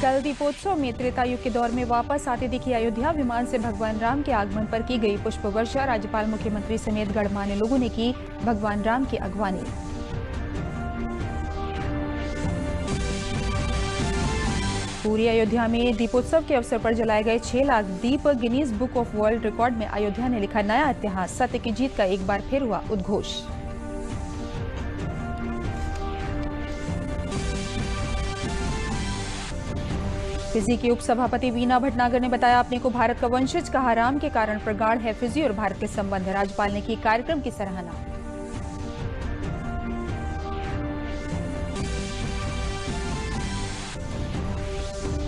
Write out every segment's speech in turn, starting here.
कल दीपोत्सव में त्रेता युग के दौर में वापस आते दिखी अयोध्या। विमान से भगवान राम के आगमन पर की गई पुष्प वर्षा। राज्यपाल, मुख्यमंत्री समेत गणमान्य लोगों ने की भगवान राम की अगवानी। पूरी अयोध्या में दीपोत्सव के अवसर पर जलाए गए 6 लाख दीप। Guinness book of world record में अयोध्या ने लिखा नया इतिहास। सत्य की जीत का एक बार फिर हुआ उद्घोष। फिजी की उपसभापति वीना भटनागर ने बताया, अपने को भारत का वंशज कहा। राम के कारण प्रगाढ़ है फिजी और भारत के संबंध। राज्यपाल ने की कार्यक्रम की सराहना।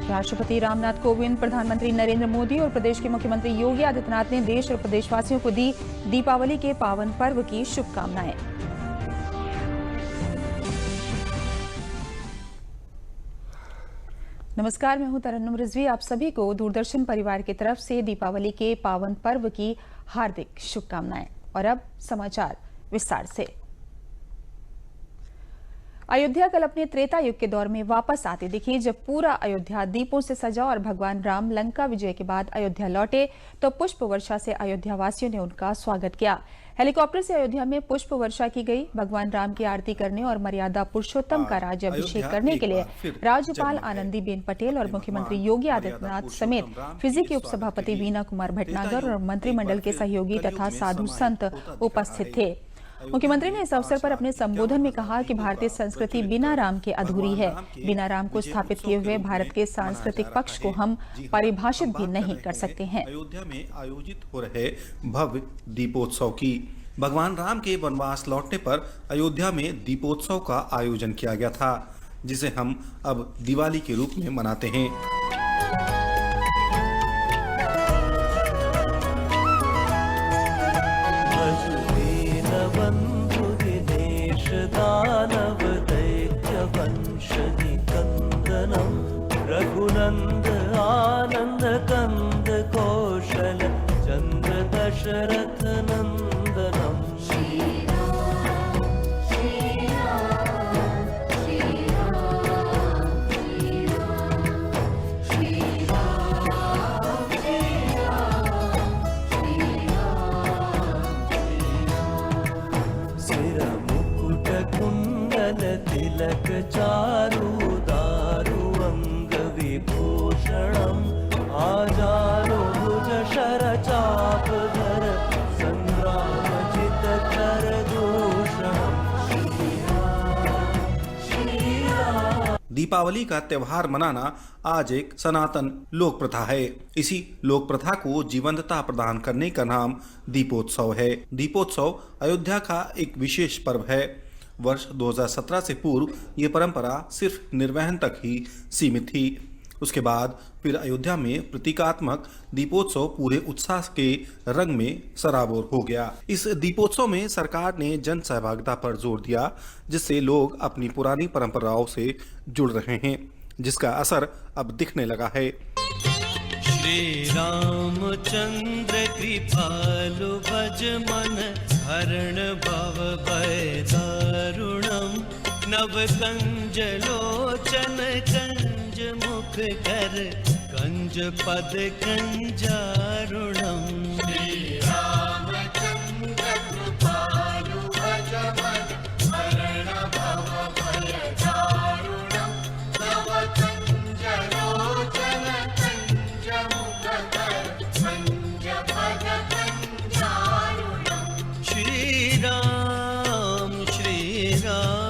राष्ट्रपति रामनाथ कोविंद, प्रधानमंत्री नरेंद्र मोदी और प्रदेश के मुख्यमंत्री योगी आदित्यनाथ ने देश और प्रदेशवासियों को दी दीपावली के पावन पर्व की शुभकामनाएं। नमस्कार, मैं हूं तरन्नुम रिजवी। आप सभी को दूरदर्शन परिवार की तरफ से दीपावली के पावन पर्व की हार्दिक शुभकामनाएं। और अब समाचार विस्तार से। अयोध्या कल अपने त्रेता युग के दौर में वापस आती दिखी। जब पूरा अयोध्या दीपों से सजा और भगवान राम लंका विजय के बाद अयोध्या लौटे तो पुष्प वर्षा से अयोध्या वासियों ने उनका स्वागत किया। हेलीकॉप्टर से अयोध्या में पुष्प वर्षा की गई। भगवान राम की आरती करने और मर्यादा पुरुषोत्तम का राज्याभिषेक करने के लिए राज्यपाल आनंदीबेन पटेल और मुख्यमंत्री योगी आदित्यनाथ समेत फिजी के उपसभापति वीना कुमार भटनागर और मंत्रिमंडल के सहयोगी तथा साधु संत उपस्थित थे। मुख्यमंत्री ने इस अवसर पर अपने संबोधन में कहा कि भारतीय संस्कृति बिना राम के अधूरी है। बिना राम को स्थापित किए हुए भारत के सांस्कृतिक पक्ष को हम परिभाषित भी नहीं कर सकते हैं। अयोध्या में आयोजित हो रहे भव्य दीपोत्सव की भगवान राम के वनवास लौटने पर अयोध्या में दीपोत्सव का आयोजन किया गया था, जिसे हम अब दिवाली के रूप में मनाते हैं। दानव दैत्य वंश निकंदनम रघुनंद आनंद कंद कौशल चंद्र दशरथ नंदनम। तिलक चारु दारु अंग विभूषणम आजारो भुज शर चाप धर संग्राम जित कर दूषणम। दीपावली का त्योहार मनाना आज एक सनातन लोक प्रथा है। इसी लोक प्रथा को जीवंतता प्रदान करने का नाम दीपोत्सव है। दीपोत्सव अयोध्या का एक विशेष पर्व है। वर्ष 2017 से पूर्व ये परंपरा सिर्फ निर्वहन तक ही सीमित थी। उसके बाद फिर अयोध्या में प्रतीकात्मक दीपोत्सव पूरे उत्साह के रंग में सराबोर हो गया। इस दीपोत्सव में सरकार ने जन सहभागिता पर जोर दिया, जिससे लोग अपनी पुरानी परंपराओं से जुड़ रहे हैं, जिसका असर अब दिखने लगा है। श्री रामचंद्र कृपालु भज मन हरण भव भय दारुणम नव कंज लोचन कंज मुख कर कंज पद कंजारुणम। श्री रामचंद्र कृपालु भज मन हरण भव भय दारुणम नव कंज लोचन कंज मुख कर कंज पद कंजारुणम। श्री राम श्री राम।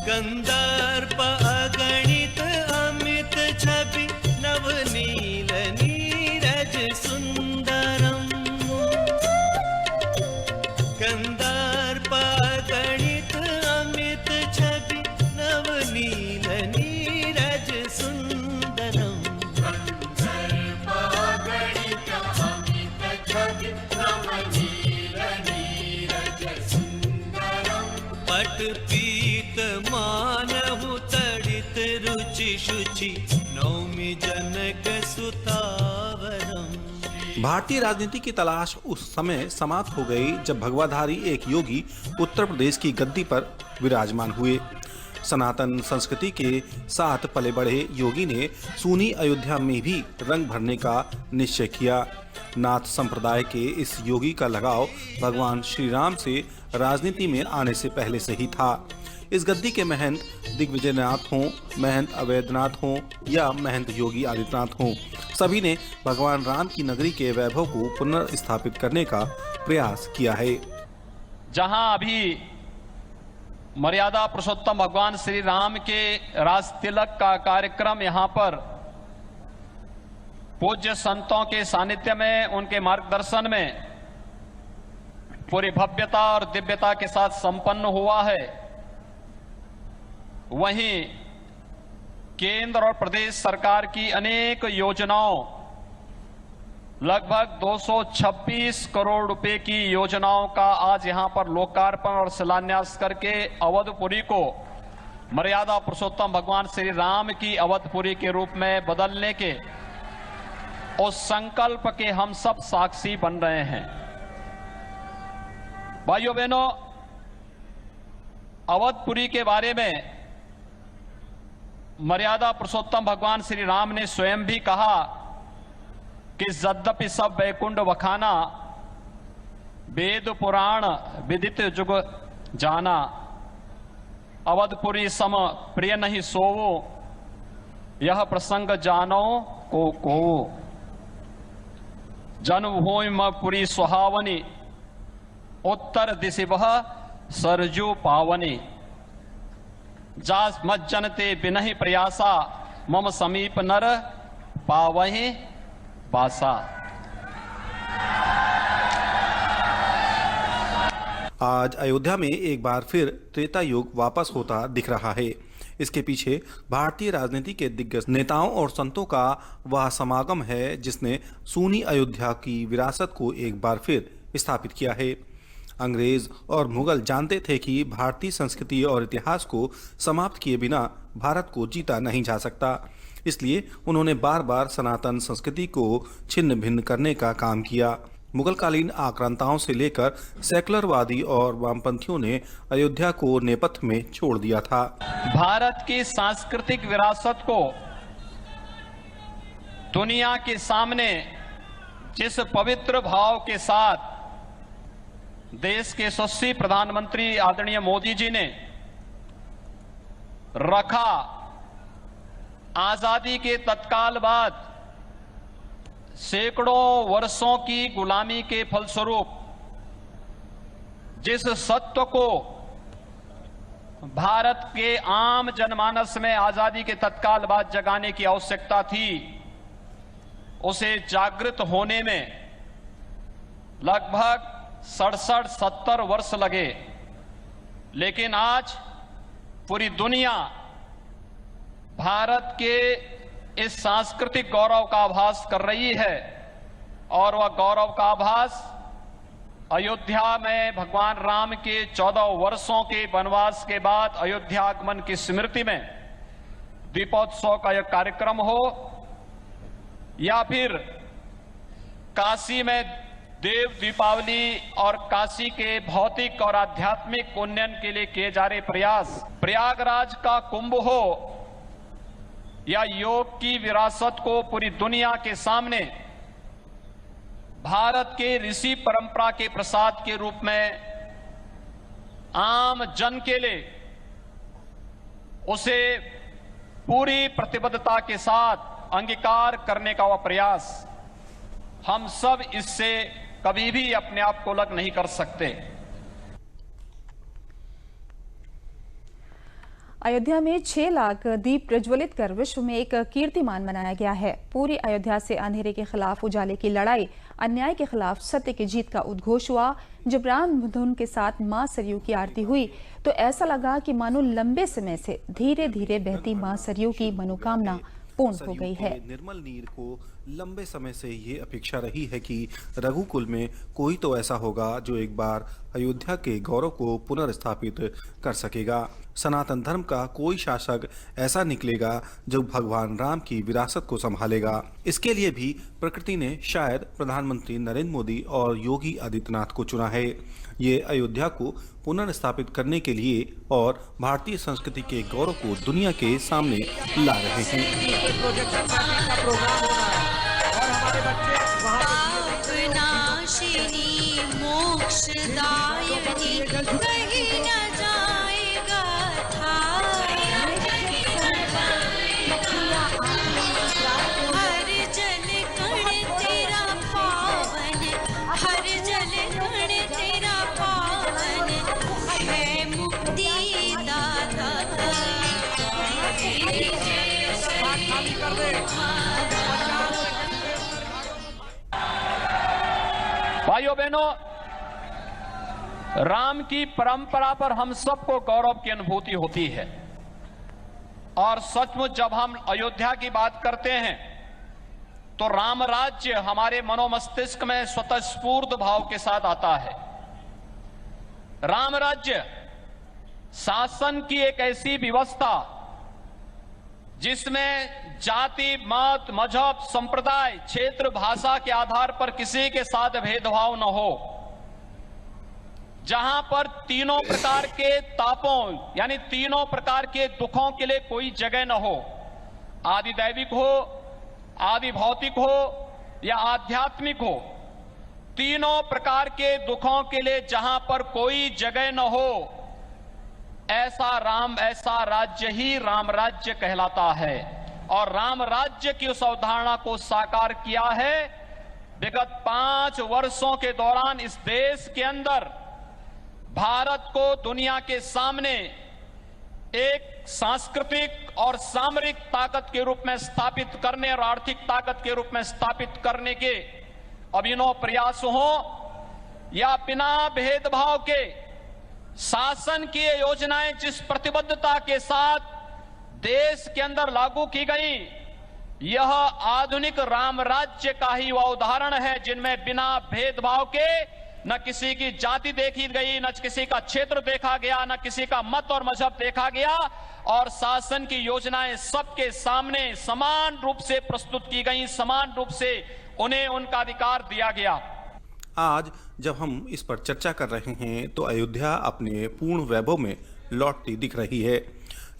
गंधर्प अगणित अमित छवि नवनील नीरज सुंदरम। गंधर्प अगणित अमित छवि नवनील नीरज सुंदरम। गंधर्प अगणित अमित छवि नवनील नीरज सुंदरम। पट पीत मानहु सुतावरम्। भारतीय राजनीति की तलाश उस समय समाप्त हो गई जब भगवाधारी एक योगी उत्तर प्रदेश की गद्दी पर विराजमान हुए। सनातन संस्कृति के साथ पले बढ़े योगी ने सूनी अयोध्या में भी रंग भरने का निश्चय किया। नाथ संप्रदाय के इस योगी का लगाव भगवान श्री राम से राजनीति में आने से पहले से ही था। इस गद्दी के महंत दिग्विजयनाथ हों, महंत अवैधनाथ हों या महंत योगी आदित्यनाथ हों, सभी ने भगवान राम की नगरी के वैभव को पुनर्स्थापित करने का प्रयास किया है। जहां अभी मर्यादा पुरुषोत्तम भगवान श्री राम के राज तिलक का कार्यक्रम यहां पर पूज्य संतों के सानिध्य में, उनके मार्गदर्शन में पूरी भव्यता और दिव्यता के साथ संपन्न हुआ है, वहीं केंद्र और प्रदेश सरकार की अनेक योजनाओं, लगभग 226 करोड़ रुपए की योजनाओं का आज यहां पर लोकार्पण और शिलान्यास करके अवधपुरी को मर्यादा पुरुषोत्तम भगवान श्री राम की अवधपुरी के रूप में बदलने के उस संकल्प के हम सब साक्षी बन रहे हैं। भाइयों बहनों, अवधपुरी के बारे में मर्यादा पुरुषोत्तम भगवान श्री राम ने स्वयं भी कहा कि यद्यपि सब वैकुंठ वखाना, वेद पुराण विदित जुग जाना, अवधपुरी सम प्रिय नहीं सोवो, यह प्रसंग जानो को जन्मभूमि पुरी सुहावनी, उत्तर दिशि वह सरजू पावनी, जास मत जनते बिनहि प्रयासा, मम समीप नर पावहि बासा। आज अयोध्या में एक बार फिर त्रेता युग वापस होता दिख रहा है। इसके पीछे भारतीय राजनीति के दिग्गज नेताओं और संतों का वह समागम है जिसने सूनी अयोध्या की विरासत को एक बार फिर स्थापित किया है। अंग्रेज और मुगल जानते थे कि भारतीय संस्कृति और इतिहास को समाप्त किए बिना भारत को जीता नहीं जा सकता। इसलिए उन्होंने बार बार सनातन संस्कृति को छिन्न भिन्न करने का काम किया। मुगलकालीन आक्रांताओं से लेकर सेकुलरवादी और वामपंथियों ने अयोध्या को नेपथ्य में छोड़ दिया था। भारत की सांस्कृतिक विरासत को दुनिया के सामने जिस पवित्र भाव के साथ देश के यशस्वी प्रधानमंत्री आदरणीय मोदी जी ने रखा, आजादी के तत्काल बाद सैकड़ों वर्षों की गुलामी के फलस्वरूप जिस सत्व को भारत के आम जनमानस में आजादी के तत्काल बाद जगाने की आवश्यकता थी, उसे जागृत होने में लगभग 67-70 वर्ष लगे। लेकिन आज पूरी दुनिया भारत के इस सांस्कृतिक गौरव का आभास कर रही है और वह गौरव का आभास अयोध्या में भगवान राम के 14 वर्षों के वनवास के बाद अयोध्या आगमन की स्मृति में दीपोत्सव का यह कार्यक्रम हो, या फिर काशी में देव दीपावली और काशी के भौतिक और आध्यात्मिक उन्नयन के लिए किए जा रहे प्रयास, प्रयागराज का कुंभ हो, या योग की विरासत को पूरी दुनिया के सामने भारत के ऋषि परंपरा के प्रसाद के रूप में आम जन के लिए उसे पूरी प्रतिबद्धता के साथ अंगीकार करने का वह प्रयास, हम सब इससे कभी भी अपने आप को अलग नहीं कर सकते। अयोध्या में 6 लाख दीप प्रज्वलित कर विश्व में एक कीर्तिमान मनाया गया है। पूरी अयोध्या से अंधेरे के खिलाफ उजाले की लड़ाई, अन्याय के खिलाफ सत्य की जीत का उद्घोष हुआ। जब राम धुन के साथ मां सरयू की आरती हुई तो ऐसा लगा कि मानो लंबे समय से धीरे धीरे बहती मां सरयू की मनोकामना पूर्ण हो गई है। निर्मल नीर को लंबे समय से ये अपेक्षा रही है कि रघुकुल में कोई तो ऐसा होगा जो एक बार अयोध्या के गौरव को पुनर्स्थापित कर सकेगा। सनातन धर्म का कोई शासक ऐसा निकलेगा जो भगवान राम की विरासत को संभालेगा। इसके लिए भी प्रकृति ने शायद प्रधानमंत्री नरेंद्र मोदी और योगी आदित्यनाथ को चुना है। ये अयोध्या को पुनर्स्थापित करने के लिए और भारतीय संस्कृति के गौरव को दुनिया के सामने ला रहे हैं। पापनाशिनी मोक्षदायिनी कहीं न जाएगा था। हर जल कण तेरा पावन, हर जल कण तेरा पावन है मुक्ति दाता। भाइयों बहनों, राम की परंपरा पर हम सबको गौरव की अनुभूति होती है और सचमुच जब हम अयोध्या की बात करते हैं तो राम राज्य हमारे मनोमस्तिष्क में स्वतःस्फूर्त भाव के साथ आता है। राम राज्य शासन की एक ऐसी व्यवस्था जिसमें जाति, मत, मजहब, संप्रदाय, क्षेत्र, भाषा के आधार पर किसी के साथ भेदभाव न हो, जहां पर तीनों प्रकार के तापों यानी तीनों प्रकार के दुखों के लिए कोई जगह न हो, आदि दैविक हो, आदि भौतिक हो या आध्यात्मिक हो, तीनों प्रकार के दुखों के लिए जहां पर कोई जगह न हो, ऐसा राज्य ही राम राज्य कहलाता है। और राम राज्य की उस अवधारणा को साकार किया है विगत 5 वर्षों के दौरान इस देश के अंदर भारत को दुनिया के सामने एक सांस्कृतिक और सामरिक ताकत के रूप में स्थापित करने और आर्थिक ताकत के रूप में स्थापित करने के अभिनव प्रयास हो या बिना भेदभाव के शासन की योजनाएं जिस प्रतिबद्धता के साथ देश के अंदर लागू की गई, यह आधुनिक राम राज्य का ही वह उदाहरण है जिनमें बिना भेदभाव के न किसी की जाति देखी गई, न किसी का क्षेत्र देखा गया, न किसी का मत और मजहब देखा गया और शासन की योजनाएं सबके सामने समान रूप से प्रस्तुत की गई, समान रूप से उन्हें उनका अधिकार दिया गया। आज जब हम इस पर चर्चा कर रहे हैं तो अयोध्या अपने पूर्ण वैभव में लौटती दिख रही है।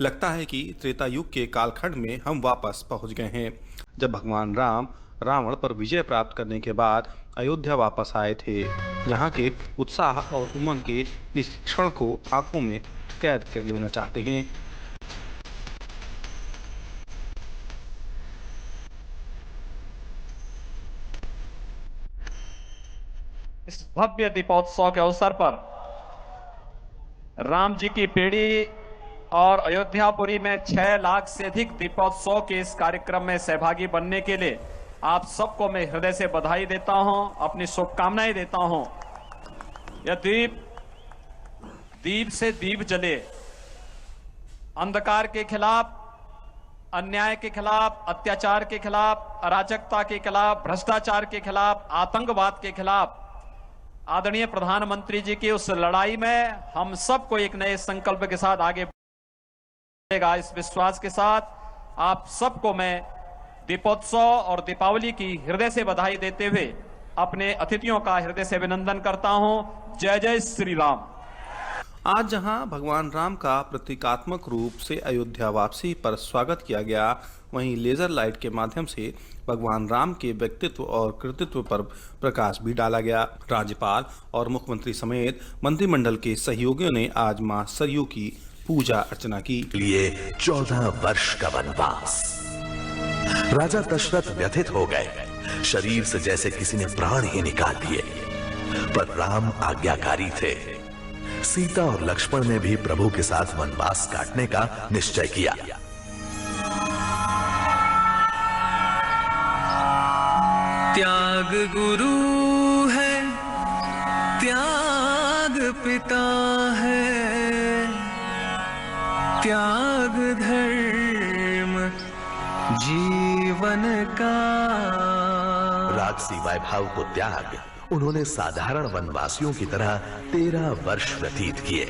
लगता है कि त्रेता युग के कालखंड में हम वापस पहुंच गए हैं, जब भगवान राम रावण पर विजय प्राप्त करने के बाद अयोध्या वापस आए थे, जहां के उत्साह और उमंग के इस क्षण को आंखों में कैद कर लेना चाहते हैं। इस भव्य दीपोत्सव के अवसर पर राम जी की पीढ़ी और अयोध्यापुरी में 6 लाख से अधिक दीपोत्सव के इस कार्यक्रम में सहभागी बनने के लिए आप सबको मैं हृदय से बधाई देता हूं, अपनी शुभकामनाएं देता हूं। यह दीप से दीप जले, अंधकार के खिलाफ, अन्याय के खिलाफ, अत्याचार के खिलाफ, अराजकता के खिलाफ, भ्रष्टाचार के खिलाफ, आतंकवाद के खिलाफ आदरणीय प्रधानमंत्री जी की उस लड़ाई में हम सबको एक नए संकल्प के साथ आगे बढ़ेगा। इस विश्वास के साथ आप सबको मैं दीपोत्सव और दीपावली की हृदय से बधाई देते हुए अपने अतिथियों का हृदय से अभिनंदन करता हूं। जय जय श्री राम। आज जहां भगवान राम का प्रतीकात्मक रूप से अयोध्या वापसी पर स्वागत किया गया, वहीं लेजर लाइट के माध्यम से भगवान राम के व्यक्तित्व और कृतित्व पर प्रकाश भी डाला गया। राज्यपाल और मुख्यमंत्री समेत मंत्रिमंडल के सहयोगियों ने आज मां सरयू की पूजा अर्चना की। लिए 14 वर्ष का वनवास। राजा दशरथ व्यथित हो गए, शरीर से जैसे किसी ने प्राण ही निकाल दिए, पर राम आज्ञाकारी थे। सीता और लक्ष्मण ने भी प्रभु के साथ वनवास काटने का निश्चय किया। त्याग गुरु है, त्याग पिता है, त्याग धर्म जीवन का राजसी वैभव को त्याग उन्होंने साधारण वनवासियों की तरह 13 वर्ष व्यतीत किए।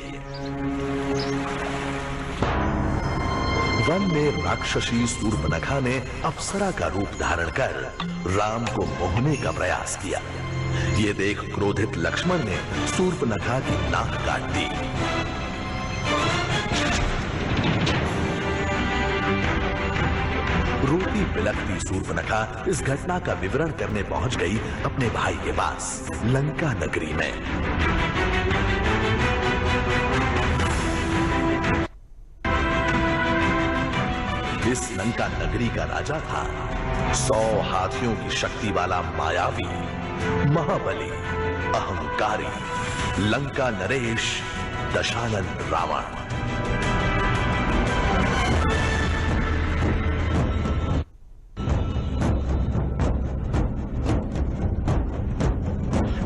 वन में राक्षसी शूर्पणखा ने अप्सरा का रूप धारण कर राम को मोहने का प्रयास किया। ये देख क्रोधित लक्ष्मण ने शूर्पणखा की नाक काट दी। रोती बिलखती शूर्पणखा इस घटना का विवरण करने पहुंच गई अपने भाई के पास लंका नगरी में। इस लंका नगरी का राजा था 100 हाथियों की शक्ति वाला मायावी, महाबली, अहंकारी लंका नरेश दशानन रावण।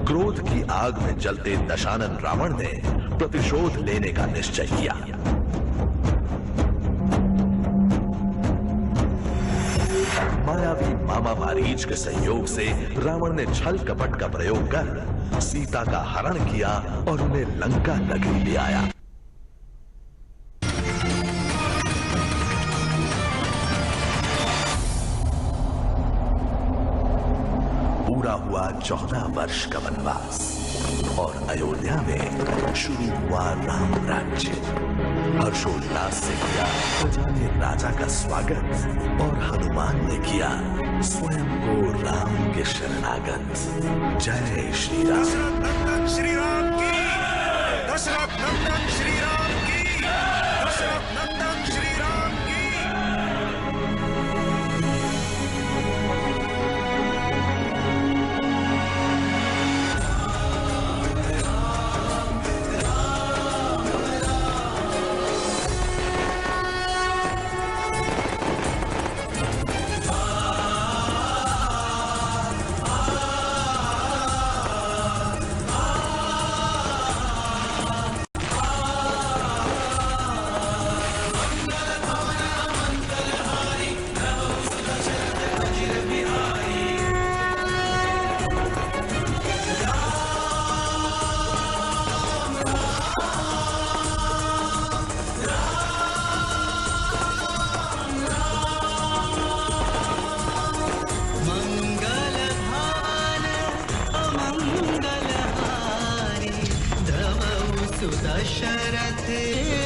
क्रोध की आग में जलते दशानन रावण ने प्रतिशोध लेने का निश्चय किया। मायावी मामा मारीच के सहयोग से रावण ने छल कपट का प्रयोग कर सीता का हरण किया और उन्हें लंका नगरी ले आया। पूरा हुआ 14 वर्ष का वनवास और अयोध्या में शुरू हुआ राम राज्य। हर्षोल्लास से किया प्रजा ने राजा का स्वागत और हनुमान ने किया स्वयं को राम के शरणागत। जय श्री राम। दशरथ नंदन श्री राम की, दशरथ नंदन श्री राम की, दशरथ नंदन श्री राम की। दशरथ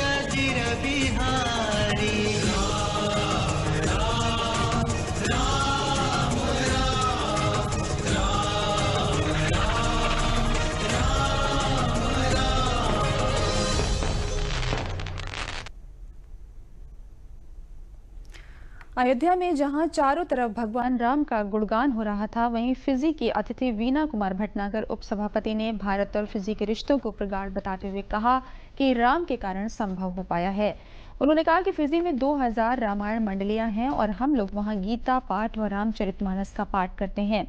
अजिर बिहारी। अयोध्या में जहां चारों तरफ भगवान राम का गुणगान हो रहा था, वहीं फिजी की अतिथि वीना कुमार भटनागर उपसभापति ने भारत और फिजी के रिश्तों को प्रगाढ़ बताते हुए कहा कि राम के कारण संभव हो पाया है। उन्होंने कहा कि फिजी में 2000 रामायण मंडलियां हैं और हम लोग वहां गीता पाठ व रामचरितमानस का पाठ करते हैं।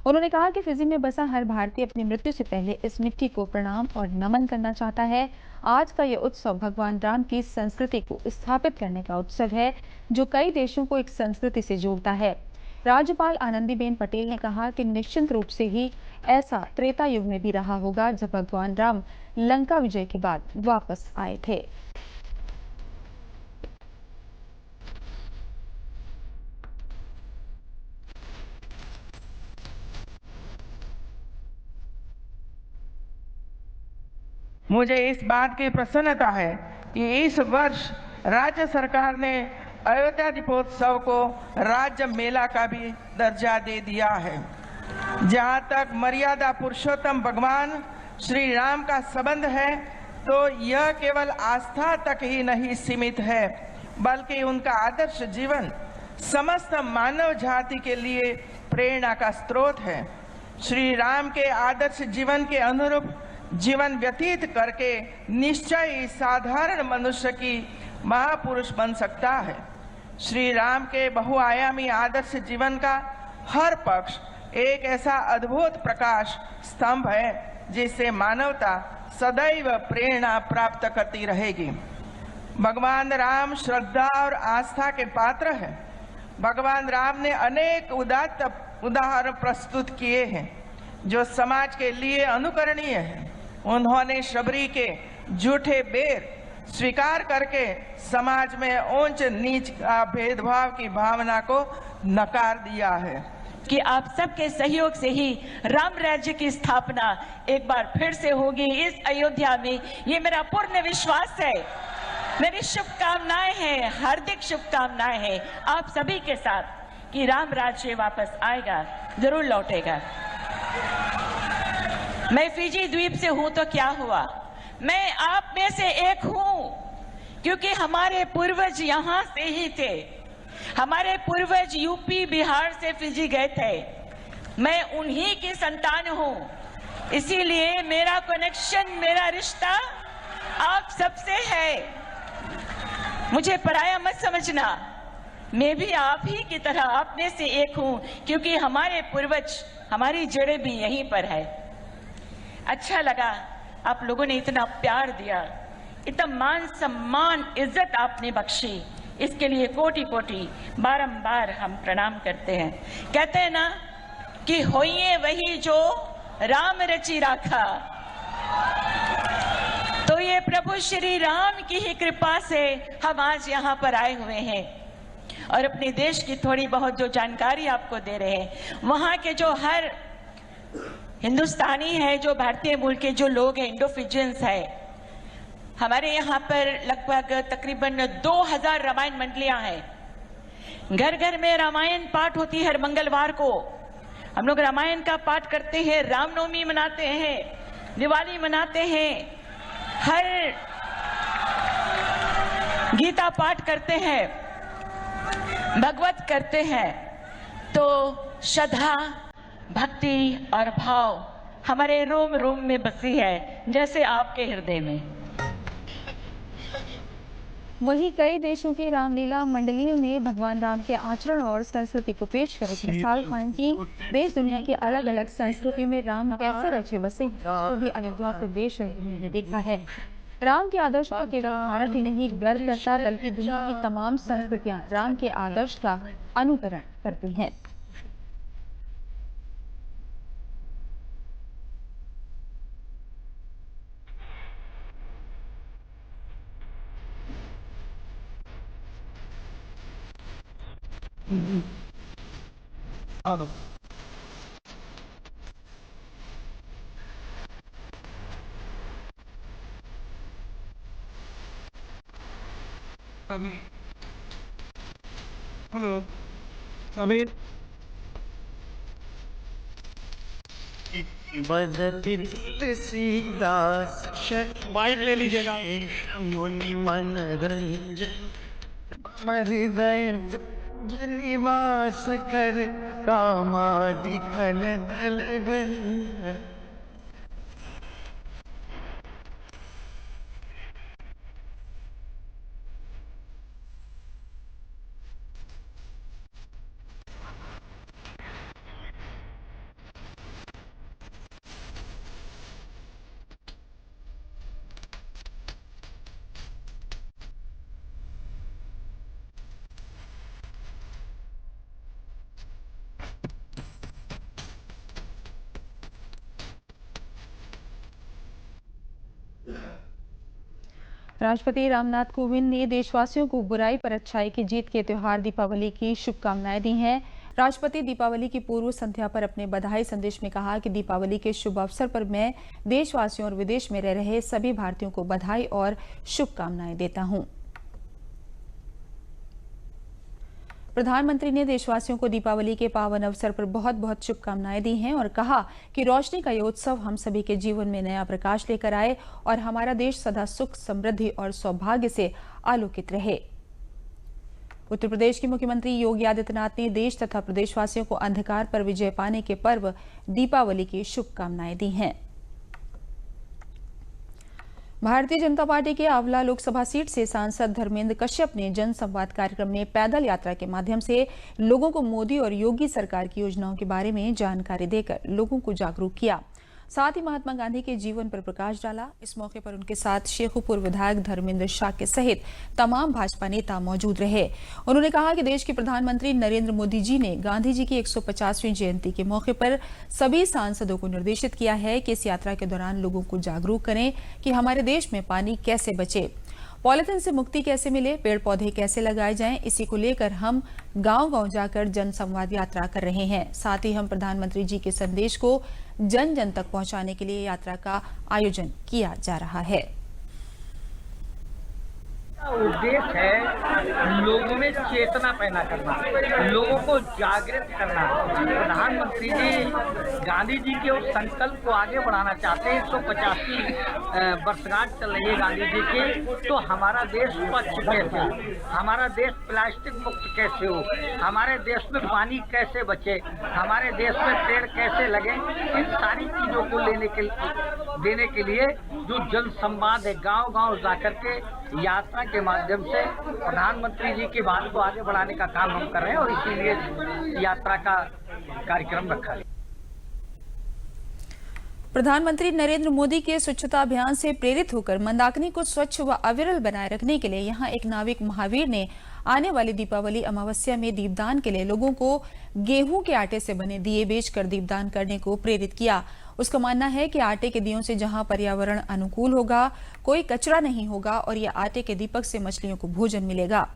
उन्होंने कहा कि फिजी में बसा हर भारतीय अपनी मृत्यु से पहले इस मिट्टी को प्रणाम और नमन करना चाहता है। आज का ये उत्सव भगवान राम की संस्कृति को स्थापित करने का उत्सव है, जो कई देशों को एक संस्कृति से जोड़ता है। राज्यपाल आनंदीबेन पटेल ने कहा कि निश्चित रूप से ही ऐसा त्रेता युग में भी रहा होगा, जब भगवान राम लंका विजय के बाद वापस आए थे। मुझे इस बात की प्रसन्नता है कि इस वर्ष राज्य सरकार ने अयोध्या दीपोत्सव को राज्य मेला का भी दर्जा दे दिया है। जहां तक मर्यादा पुरुषोत्तम भगवान श्री राम का संबंध है, तो यह केवल आस्था तक ही नहीं सीमित है, बल्कि उनका आदर्श जीवन समस्त मानव जाति के लिए प्रेरणा का स्रोत है। श्री राम के आदर्श जीवन के अनुरूप जीवन व्यतीत करके निश्चय ही साधारण मनुष्य की महापुरुष बन सकता है। श्री राम के बहुआयामी आदर्श जीवन का हर पक्ष एक ऐसा अद्भुत प्रकाश स्तंभ है, जिससे मानवता सदैव प्रेरणा प्राप्त करती रहेगी। भगवान राम श्रद्धा और आस्था के पात्र हैं। भगवान राम ने अनेक उदात्त उदाहरण प्रस्तुत किए हैं जो समाज के लिए अनुकरणीय है। उन्होंने शबरी के झूठे बेर स्वीकार करके समाज में ऊंच नीच का भेदभाव की भावना को नकार दिया है कि आप सबके सहयोग से ही राम राज्य की स्थापना एक बार फिर से होगी इस अयोध्या में। ये मेरा पूर्ण विश्वास है। मेरी शुभकामनाएं हैं, हार्दिक शुभकामनाएं हैं आप सभी के साथ कि राम राज्य वापस आएगा, जरूर लौटेगा। मैं फिजी द्वीप से हूं तो क्या हुआ, मैं आप में से एक हूं, क्योंकि हमारे पूर्वज यहां से ही थे। हमारे पूर्वज यूपी बिहार से फिजी गए थे। मैं उन्हीं की संतान हूं, इसीलिए मेरा कनेक्शन, मेरा रिश्ता आप सबसे है। मुझे पराया मत समझना, मैं भी आप ही की तरह आप में से एक हूं, क्योंकि हमारे पूर्वज, हमारी जड़ें भी यहीं पर है। अच्छा लगा आप लोगों ने इतना प्यार दिया, इतना मान सम्मान इज्जत आपने बख्शी, इसके लिए कोटि कोटि बारंबार हम प्रणाम करते हैं। कहते हैं ना कि होइए वही जो राम रचि राखा, तो ये प्रभु श्री राम की ही कृपा से हम आज यहाँ पर आए हुए हैं और अपने देश की थोड़ी बहुत जो जानकारी आपको दे रहे हैं। वहाँ के जो हर हिंदुस्तानी है, जो भारतीय मूल के जो लोग हैं, इंडो फिजियंस है, हमारे यहाँ पर लगभग तकरीबन 2000 रामायण मंडलियां हैं। घर घर में रामायण पाठ होती है। हर मंगलवार को हम लोग रामायण का पाठ करते हैं, रामनवमी मनाते हैं, दिवाली मनाते हैं, हर गीता पाठ करते हैं, भगवत करते हैं। तो श्रद्धा, भक्ति और भाव हमारे रोम रोम में बसी है, जैसे आपके हृदय में। वहीं कई देशों की रामलीला मंडलियों ने भगवान राम के आचरण और संस्कृति को पेश करके साल खान की देश दुनिया की अलग अलग संस्कृति में राम कैसे रचे बसे तो भी अयोध्या से देश ने देखा है। राम के आदर्श को केवल भारत ही नहीं गर्व करता, बल्कि दुनिया की तमाम संस्कृतियां राम के आदर्श का अनुकरण करती हैं। हेलो अमीर, माइक ले लीजिएगा। निवास कर कामादि खन राष्ट्रपति रामनाथ कोविंद ने देशवासियों को बुराई पर अच्छाई की जीत के त्योहार दीपावली की शुभकामनाएं दी हैं। राष्ट्रपति दीपावली की पूर्व संध्या पर अपने बधाई संदेश में कहा कि दीपावली के शुभ अवसर पर मैं देशवासियों और विदेश में रह रहे सभी भारतीयों को बधाई और शुभकामनाएं देता हूं। प्रधानमंत्री ने देशवासियों को दीपावली के पावन अवसर पर बहुत बहुत शुभकामनाएं दी हैं और कहा कि रोशनी का ये उत्सव हम सभी के जीवन में नया प्रकाश लेकर आए और हमारा देश सदा सुख, समृद्धि और सौभाग्य से आलोकित रहे। उत्तर प्रदेश के मुख्यमंत्री योगी आदित्यनाथ ने देश तथा प्रदेशवासियों को अंधकार पर विजय पाने के पर्व दीपावली की शुभकामनाएं दी हैं। भारतीय जनता पार्टी के आंवला लोकसभा सीट से सांसद धर्मेंद्र कश्यप ने जन संवाद कार्यक्रम में पैदल यात्रा के माध्यम से लोगों को मोदी और योगी सरकार की योजनाओं के बारे में जानकारी देकर लोगों को जागरूक किया। साथ ही महात्मा गांधी के जीवन पर प्रकाश डाला। इस मौके पर उनके साथ शेखुपुर विधायक धर्मेंद्र शाक्य सहित तमाम भाजपा नेता मौजूद रहे। उन्होंने कहा कि देश के प्रधानमंत्री नरेंद्र मोदी जी ने गांधी जी की 150वीं जयंती के मौके पर सभी सांसदों को निर्देशित किया है कि इस यात्रा के दौरान लोगों को जागरूक करें कि हमारे देश में पानी कैसे बचे, पॉलिथीन से मुक्ति कैसे मिले, पेड़ पौधे कैसे लगाए जाएं। इसी को लेकर हम गांव-गांव जाकर जन संवाद यात्रा कर रहे हैं। साथ ही हम प्रधानमंत्री जी के संदेश को जन जन तक पहुंचाने के लिए यात्रा का आयोजन किया जा रहा है। उद्देश्य है लोगों में चेतना पैदा करना, लोगों को जागृत करना। प्रधानमंत्री जी गांधी जी के उस संकल्प को आगे बढ़ाना चाहते हैं। 150 वर्षगांठ चल रही है गांधी जी की, तो हमारा देश स्वच्छ कैसे हो, हमारा देश प्लास्टिक मुक्त कैसे हो, हमारे देश में पानी कैसे बचे, हमारे देश में पेड़ कैसे लगे, इन सारी चीजों को देने के लिए जो जन संवाद है गांव-गांव जाकर के यात्रा के माध्यम से प्रधानमंत्री जी की बात को आगे बढ़ाने का काम हम कर रहे हैं और इसीलिए यात्रा का कार्यक्रम रखा है। प्रधानमंत्री नरेंद्र मोदी के स्वच्छता अभियान से प्रेरित होकर मंदाकिनी को स्वच्छ व अविरल बनाए रखने के लिए यहां एक नाविक महावीर ने आने वाली दीपावली अमावस्या में दीपदान के लिए लोगों को गेहूं के आटे से बने दिए बेचकर दीपदान करने को प्रेरित किया। उसका मानना है कि आटे के दियों से जहां पर्यावरण अनुकूल होगा, कोई कचरा नहीं होगा और ये आटे के दीपक से मछलियों को भोजन मिलेगा।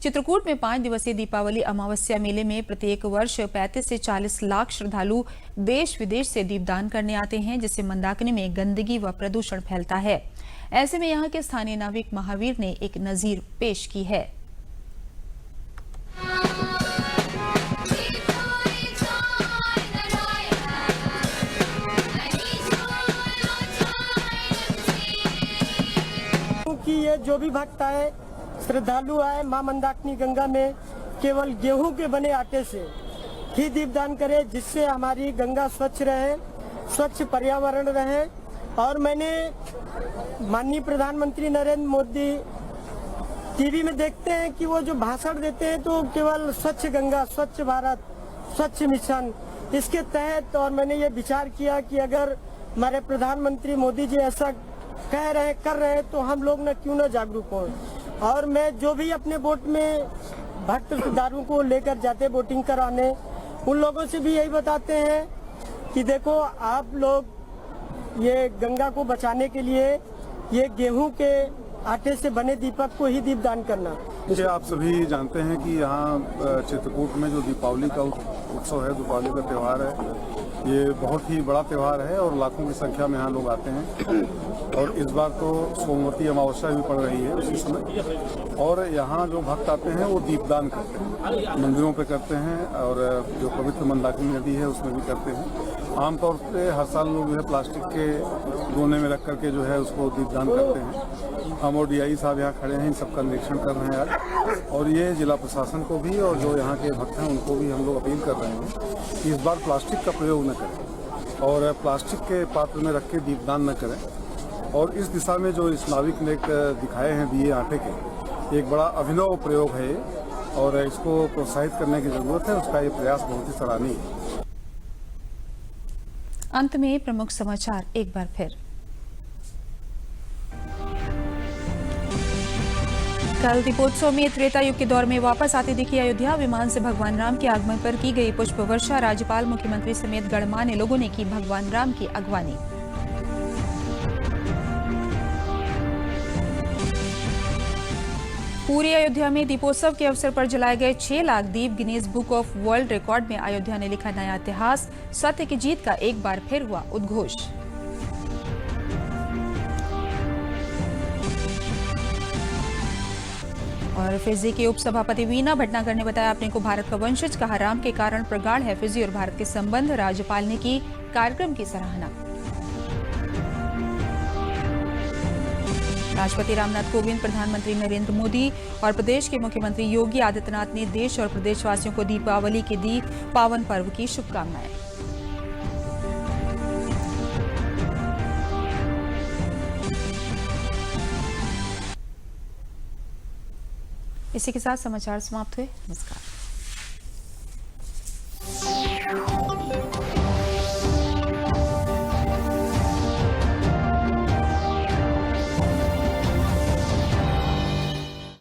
चित्रकूट में 5 दिवसीय दीपावली अमावस्या मेले में प्रत्येक वर्ष 35 से 40 लाख श्रद्धालु देश विदेश से दीपदान करने आते हैं, जिससे मंदाकिनी में गंदगी व प्रदूषण फैलता है। ऐसे में यहाँ के स्थानीय नाविक महावीर ने एक नजीर पेश की है। कि ये जो भी भक्त आए, श्रद्धालु आए मां मंदाकिनी गंगा में, केवल गेहूं के बने आटे से ही दीपदान करे, जिससे हमारी गंगा स्वच्छ रहे, स्वच्छ पर्यावरण रहे। और मैंने माननीय प्रधानमंत्री नरेंद्र मोदी टीवी में देखते हैं कि वो जो भाषण देते हैं तो केवल स्वच्छ गंगा, स्वच्छ भारत, स्वच्छ मिशन, इसके तहत। और मैंने ये विचार किया कि अगर हमारे प्रधानमंत्री मोदी जी ऐसा कह रहे कर रहे तो हम लोग न क्यों न जागरूक हों। और मैं जो भी अपने बोट में भक्त श्रद्धालुओं को लेकर जाते बोटिंग कराने, उन लोगों से भी यही बताते हैं कि देखो आप लोग ये गंगा को बचाने के लिए ये गेहूं के आटे से बने दीपक को ही दीपदान करना। देखिए, आप सभी जानते हैं कि यहाँ चित्रकूट में जो दीपावली का उत्सव है, दीपावली का त्यौहार है, ये बहुत ही बड़ा त्यौहार है और लाखों की संख्या में यहाँ लोग आते हैं। और इस बार तो सोमवती अमावस्या भी पड़ रही है उसी समय, और यहाँ जो भक्त आते हैं वो दीपदान करते हैं, मंदिरों पे करते हैं और जो पवित्र मंदाकिनी नदी है उसमें भी करते हैं। आमतौर पे हर साल लोग जो है प्लास्टिक के दोने में रख करके जो है उसको दीपदान करते हैं। हम और DI साहब यहाँ खड़े हैं, इन सबका निरीक्षण कर रहे हैं आज, और ये जिला प्रशासन को भी और जो यहाँ के भक्त हैं उनको भी हम लोग अपील कर रहे हैं कि इस बार प्लास्टिक का प्रयोग न करें और प्लास्टिक के पात्र में रख के दीपदान न करें। और इस दिशा में जो इस नाविक ने दिखाए हैं दिए आटे के, एक बड़ा अभिनव प्रयोग है और इसको प्रोत्साहित करने की जरूरत है। उसका ये प्रयास बहुत ही सराहनीय है। अंत में प्रमुख समाचार एक बार फिर। कल दीपोत्सव में त्रेता युग के दौर में वापस आती दिखी अयोध्या। विमान से भगवान राम के आगमन पर की गई पुष्प वर्षा। राज्यपाल, मुख्यमंत्री समेत गणमान्य लोगों ने की भगवान राम की अगवानी। पूरी अयोध्या में दीपोत्सव के अवसर पर जलाए गए 6 लाख दीप Guinness book of world record में अयोध्या ने लिखा नया इतिहास। सत्य की जीत का एक बार फिर हुआ उद्घोष। और फिजी के उपसभापति वीना भटनागर ने बताया, अपने को भारत का वंशज कहा। राम के कारण प्रगाढ़ है फिजी और भारत के संबंध। राज्यपाल ने की कार्यक्रम की सराहना। राष्ट्रपति रामनाथ कोविंद, प्रधानमंत्री नरेंद्र मोदी और प्रदेश के मुख्यमंत्री योगी आदित्यनाथ ने देश और प्रदेशवासियों को दीपावली के दी पावन पर्व की शुभकामनाएं। इसी के साथ समाचार समाप्त हुए। नमस्कार।